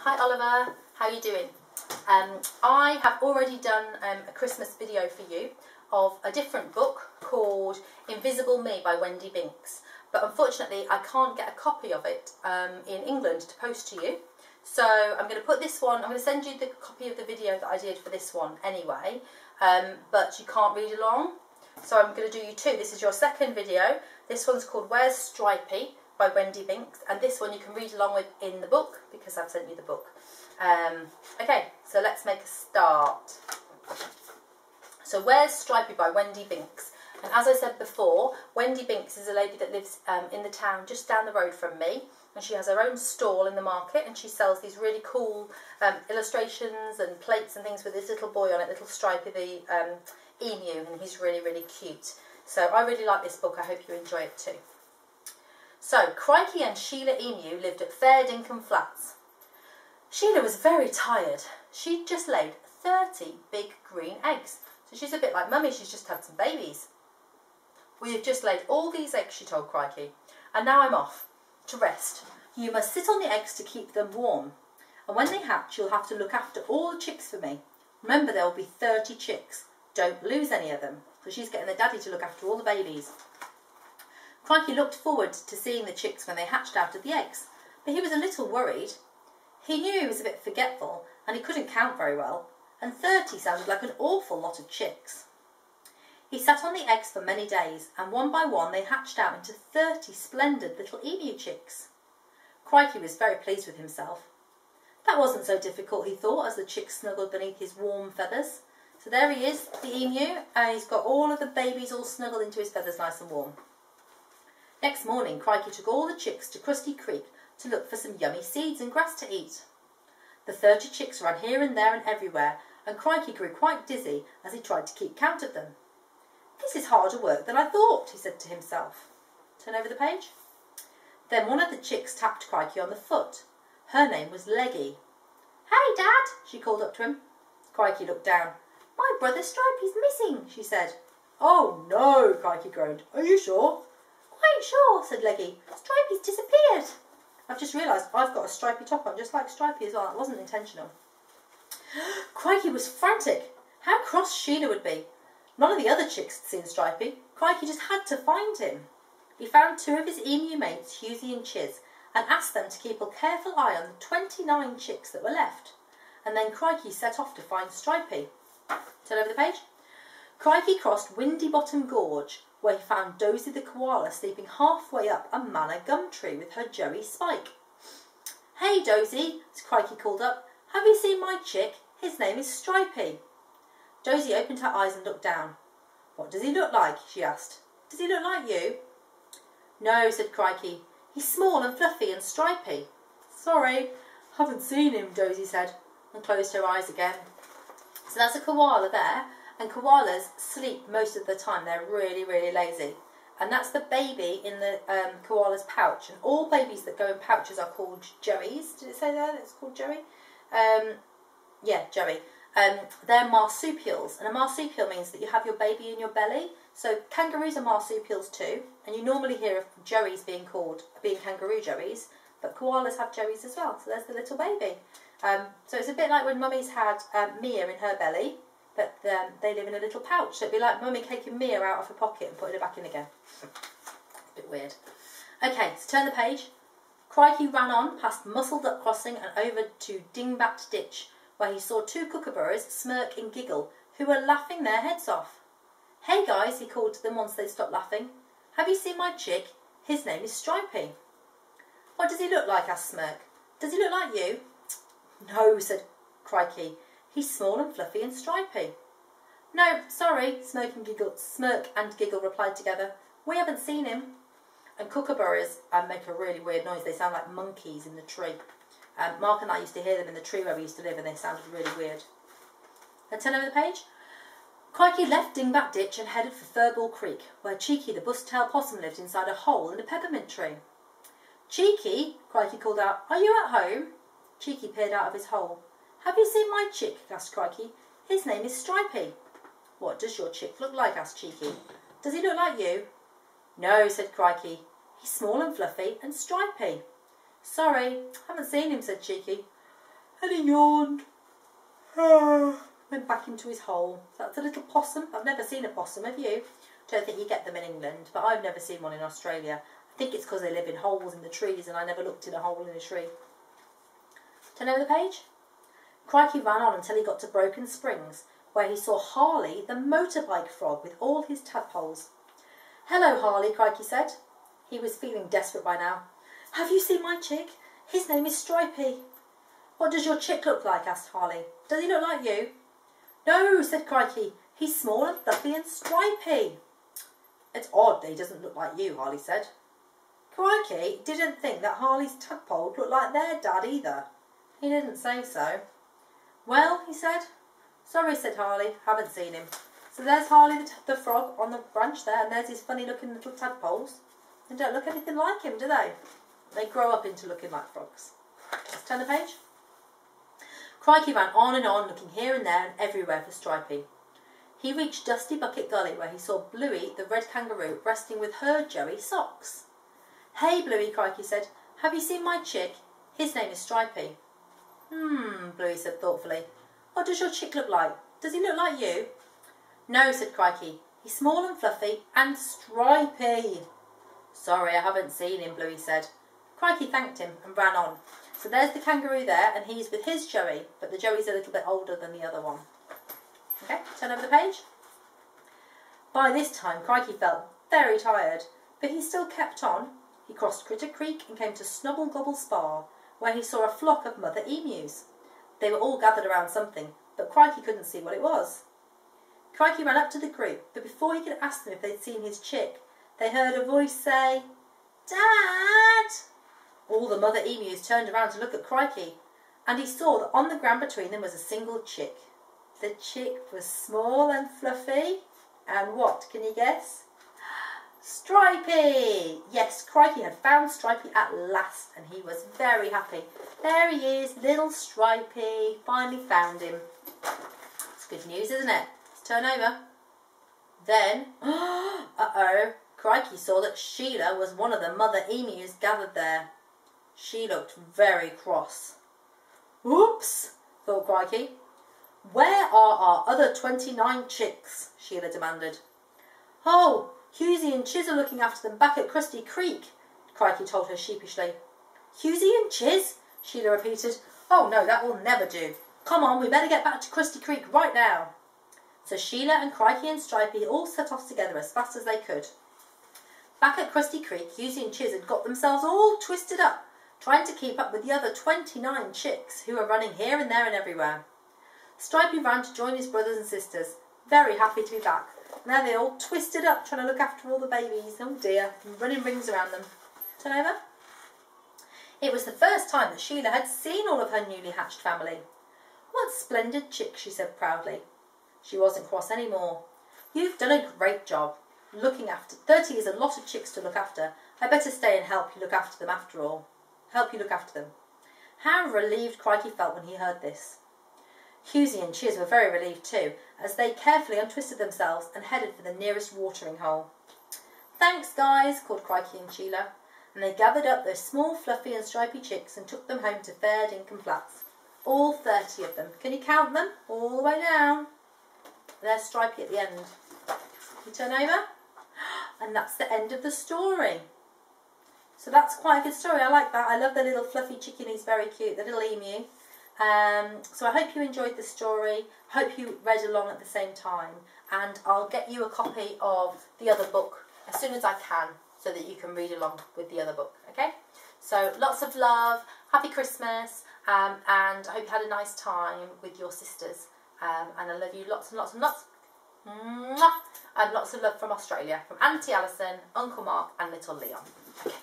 Hi Oliver, how are you doing? I have already done a Christmas video for you of a different book called Invisible Me by Wendy Binks, but unfortunately I can't get a copy of it in England to post to you. So I'm going to put this one, I'm going to send you the copy of the video that I did for this one anyway, but you can't read along. So I'm going to do you two. This is your second video. This one's called Where's Stripy by Wendy Binks, and this one you can read along with in the book because I've sent you the book. Okay, so let's make a start. So Where's Stripy by Wendy Binks, and as I said before, Wendy Binks is a lady that lives in the town just down the road from me, and she has her own stall in the market, and she sells these really cool illustrations and plates and things with this little boy on it, little Stripy the emu, and he's really, really cute. So I really like this book. I hope you enjoy it too. So, Crikey and Sheila Emu lived at Fair Dinkum Flats. Sheila was very tired. She'd just laid 30 big green eggs. So she's a bit like Mummy, she's just had some babies. We have just laid all these eggs, she told Crikey, and now I'm off to rest. You must sit on the eggs to keep them warm. And when they hatch, you'll have to look after all the chicks for me. Remember, there will be 30 chicks. Don't lose any of them. So she's getting the daddy to look after all the babies. Crikey looked forward to seeing the chicks when they hatched out of the eggs, but he was a little worried. He knew he was a bit forgetful and he couldn't count very well, and 30 sounded like an awful lot of chicks. He sat on the eggs for many days, and one by one they hatched out into 30 splendid little emu chicks. Crikey was very pleased with himself. That wasn't so difficult, he thought, as the chicks snuggled beneath his warm feathers. So there he is, the emu, and he's got all of the babies all snuggled into his feathers nice and warm. Next morning, Crikey took all the chicks to Crusty Creek to look for some yummy seeds and grass to eat. The 30 chicks ran here and there and everywhere, and Crikey grew quite dizzy as he tried to keep count of them. This is harder work than I thought, he said to himself. Turn over the page. Then one of the chicks tapped Crikey on the foot. Her name was Leggy. Hey, Dad, she called up to him. Crikey looked down. My brother Stripey's missing, she said. Oh no, Crikey groaned. Are you sure? Quite sure, said Leggy. Stripey's disappeared. I've just realised I've got a stripy top on, just like Stripy as well. It wasn't intentional. Crikey was frantic. How cross Sheila would be. None of the other chicks had seen Stripy. Crikey just had to find him. He found two of his emu mates, Husey and Chiz, and asked them to keep a careful eye on the 29 chicks that were left. And then Crikey set off to find Stripy. Turn over the page. Crikey crossed Windy Bottom Gorge, where he found Dozy the koala sleeping halfway up a manna gum tree with her Joey Spike. Hey Dozy, Crikey called up, have you seen my chick? His name is Stripy. Dozy opened her eyes and looked down. What does he look like? She asked. Does he look like you? No, said Crikey. He's small and fluffy and stripy. Sorry, haven't seen him, Dozy said, and closed her eyes again. So that's a koala there. And koalas sleep most of the time. They're really, really lazy. And that's the baby in the koala's pouch. And all babies that go in pouches are called joeys. Did it say there that it's called joey? Yeah, joey. They're marsupials. And a marsupial means that you have your baby in your belly. So kangaroos are marsupials too. And you normally hear of joeys being kangaroo joeys. But koalas have joeys as well. So there's the little baby. So it's a bit like when Mummy's had Mia in her belly. But they live in a little pouch, so it'd be like Mummy taking Mia out of her pocket and putting her back in again. It's a bit weird. Okay, so turn the page. Crikey ran on past Mussel Duck Crossing and over to Dingbat Ditch, where he saw two kookaburras, Smirk and Giggle, who were laughing their heads off. Hey guys, he called to them once they stopped laughing. Have you seen my chick? His name is Stripy. What does he look like? Asked Smirk. Does he look like you? No, said Crikey. He's small and fluffy and stripy. No, sorry, Smirk and Giggle replied together. We haven't seen him. And kookaburras make a really weird noise. They sound like monkeys in the tree. Mark and I used to hear them in the tree where we used to live, and they sounded really weird. Now turn over the page. Crikey left Dingbat Ditch and headed for Furball Creek, where Cheeky the busk-tailed possum lived inside a hole in a peppermint tree. Cheeky, Crikey called out, are you at home? Cheeky peered out of his hole. Have you seen my chick? Asked Crikey. His name is Stripy. What does your chick look like? Asked Cheeky. Does he look like you? No, said Crikey. He's small and fluffy and stripy. Sorry, haven't seen him, said Cheeky. And he yawned. Went back into his hole. That's a little possum. I've never seen a possum, have you? Don't think you get them in England, but I've never seen one in Australia. I think it's because they live in holes in the trees and I never looked in a hole in a tree. Turn over the page. Crikey ran on until he got to Broken Springs, where he saw Harley, the motorbike frog, with all his tadpoles. "Hello, Harley," Crikey said. He was feeling desperate by now. "Have you seen my chick? His name is Stripy." "What does your chick look like?" asked Harley. "Does he look like you?" "No," said Crikey. "He's small and fluffy and stripy." "It's odd that he doesn't look like you," Harley said. Crikey didn't think that Harley's tadpole looked like their dad either. He didn't say so. "Well," he said. "Sorry," said Harley. "Haven't seen him." So there's Harley the frog on the branch there, and there's his funny looking little tadpoles. They don't look anything like him, do they? They grow up into looking like frogs. Let's turn the page. Crikey ran on and on, looking here and there and everywhere for Stripy. He reached Dusty Bucket Gully, where he saw Bluey, the red kangaroo, resting with her Joey Socks. "Hey, Bluey," Crikey said. "Have you seen my chick? His name is Stripy." Bluey said thoughtfully. "What does your chick look like? Does he look like you?" "No," said Crikey. "He's small and fluffy and stripy." "Sorry, I haven't seen him," Bluey said. Crikey thanked him and ran on. So there's the kangaroo there, and he's with his Joey, but the Joey's a little bit older than the other one. Okay, turn over the page. By this time, Crikey felt very tired, but he still kept on. He crossed Critter Creek and came to Snubble Gobble Spa, where he saw a flock of mother emus. They were all gathered around something, but Crikey couldn't see what it was. Crikey ran up to the group, but before he could ask them if they'd seen his chick, they heard a voice say, "Dad!" All the mother emus turned around to look at Crikey, and he saw that on the ground between them was a single chick. The chick was small and fluffy, and what, can you guess? Stripy! Yes, Crikey had found Stripy at last, and he was very happy. There he is, little Stripy, finally found him. It's good news, isn't it? Let's turn over. Then, uh-oh, Crikey saw that Sheila was one of the mother emus gathered there. She looked very cross. "Oops," thought Crikey. "Where are our other 29 chicks?" Sheila demanded. "Oh, Hughesy and Chiz are looking after them back at Crusty Creek," Crikey told her sheepishly. "Hughesy and Chiz?" Sheila repeated. "Oh no, that will never do. Come on, we better get back to Crusty Creek right now." So Sheila and Crikey and Stripy all set off together as fast as they could. Back at Crusty Creek, Hughesy and Chiz had got themselves all twisted up, trying to keep up with the other 29 chicks who were running here and there and everywhere. Stripy ran to join his brothers and sisters, very happy to be back. Now they all twisted up trying to look after all the babies. Oh dear, and running rings around them. Turn over. It was the first time that Sheila had seen all of her newly hatched family. "What splendid chicks," she said proudly. She wasn't cross anymore. "You've done a great job. Looking after 30 is a lot of chicks to look after. I better stay and help you look after them after all. How relieved Crikey felt when he heard this. Hughesy and Chiz were very relieved too, as they carefully untwisted themselves and headed for the nearest watering hole. "Thanks, guys," called Crikey and Sheila, and they gathered up those small, fluffy and stripy chicks and took them home to Fair Dinkum Flats. All 30 of them. Can you count them? All the way down. There's Stripy at the end. You turn over, and that's the end of the story. So that's quite a good story. I like that. I love the little fluffy chicken. He's very cute, the little emu. So I hope you enjoyed the story. I hope you read along at the same time. And I'll get you a copy of the other book as soon as I can so that you can read along with the other book. Okay? So lots of love. Happy Christmas. And I hope you had a nice time with your sisters. And I love you lots and lots and lots. Mwah! And lots of love from Australia. From Auntie Alison, Uncle Mark and little Leon. Okay.